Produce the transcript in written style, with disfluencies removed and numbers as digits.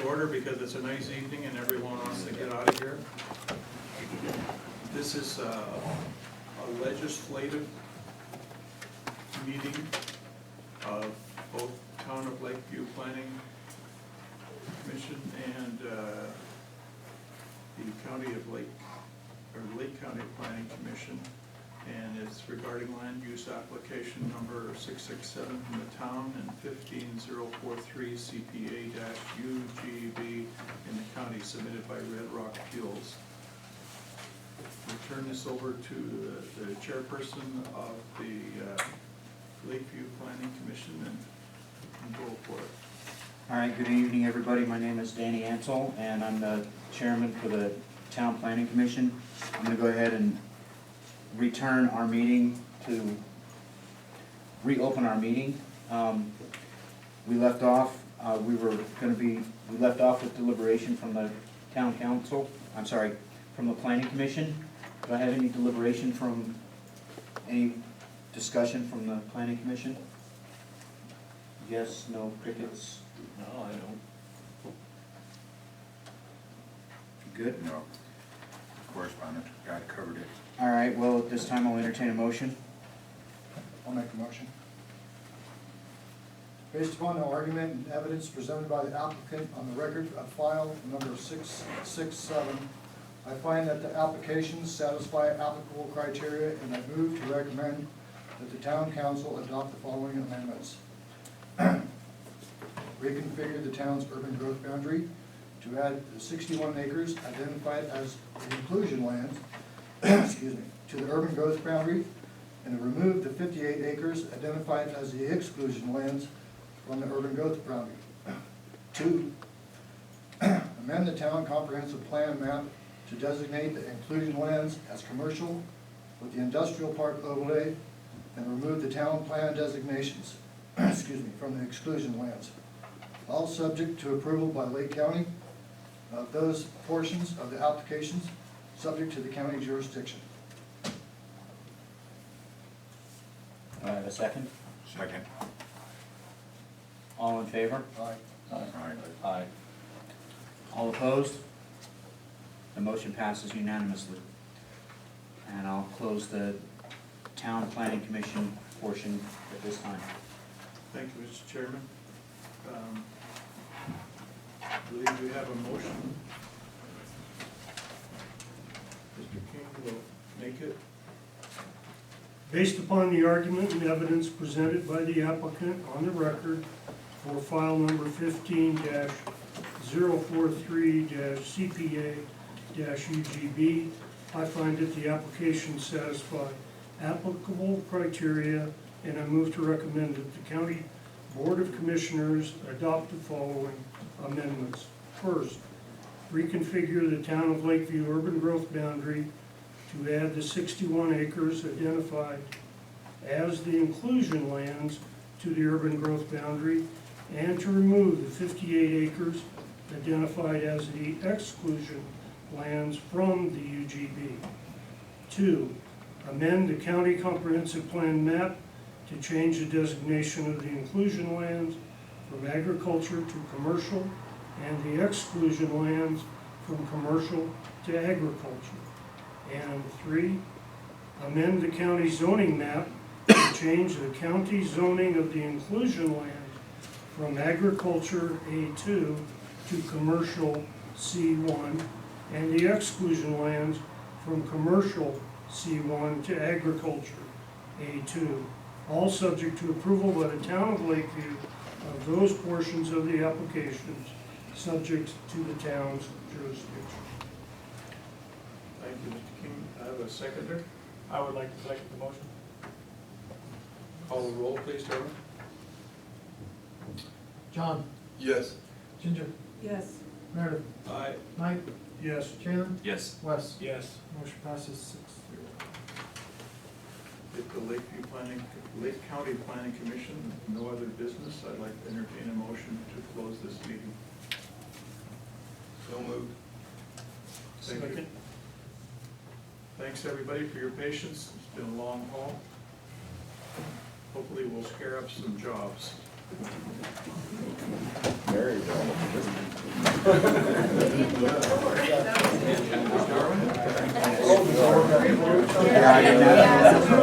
to order because it's a nice evening and everyone wants to get out of here. This is a legislative meeting of both Town of Lakeview Planning Commission and the County of Lake County Planning Commission. And it's regarding land use application number 667 from the town and 15043 CPA-UGB in the county, submitted by Red Rock Fuels. We'll turn this over to the chairperson of the Lakeview Planning Commission and go for it. All right, good evening, everybody. My name is Danny Ansel, and I'm the chairman for the Town Planning Commission. I'm going to go ahead and reopen our meeting. We left off, we left off with deliberation from the Town Council, from the Planning Commission. Do I have any deliberation from, any discussion from the Planning Commission? Yes, no, crickets? No, I don't. Good? No. Correspondent, God covered it. All right, well, at this time I'll entertain a motion. I'll make a motion. Based upon the argument and evidence presented by the applicant on the record of file number 667, I find that the applications satisfy applicable criteria, and I move to recommend that the town council adopt the following amendments. Reconfigure the town's urban growth boundary to add the 61 acres identified as the inclusion lands excuse me, to the urban growth boundary, and to remove the 58 acres identified as the exclusion lands from the urban growth boundary. 2, amend the town comprehensive plan map to designate the inclusion lands as commercial with the industrial park overlay, and remove the town plan designations excuse me, from the exclusion lands. All subject to approval by Lake County of those portions of the applications subject to the county jurisdiction. Do I have a second? Second. All in favor? Aye. Aye. All opposed? The motion passes unanimously. And I'll close the Town Planning Commission portion at this time. Thank you, Mr. Chairman. I believe we have a motion. Mr. King will make it. Based upon the argument and evidence presented by the applicant on the record for file number 15-043-CPA-UGB, I find that the application satisfy applicable criteria, and I move to recommend that the County Board of Commissioners adopt the following amendments. First, reconfigure the Town of Lakeview urban growth boundary to add the 61 acres identified as the inclusion lands to the urban growth boundary, and to remove the 58 acres identified as the exclusion lands from the UGB. 2, amend the county comprehensive plan map to change the designation of the inclusion lands from agriculture to commercial, and the exclusion lands from commercial to agriculture. And 3, amend the county zoning map to change the county zoning of the inclusion lands from agriculture A2 to commercial C1, and the exclusion lands from commercial C1 to agriculture A2, all subject to approval by the Town of Lakeview of those portions of the applications subject to the town's jurisdiction. Thank you, Mr. King. I have a seconder. I would like to second the motion. Call the roll, please, Darrell. John? Yes. Ginger? Yes. Meredith? Aye. Mike? Yes. Chandler? Yes. Wes? Yes. Motion passes 6-0. If the Lake County Planning Commission, no other business, I'd like to entertain a motion to close this meeting. So moved. Thank you. Second. Thanks, everybody, for your patience. It's been a long haul. Hopefully we'll scare up some jobs. Very well. Yeah, I didn't have.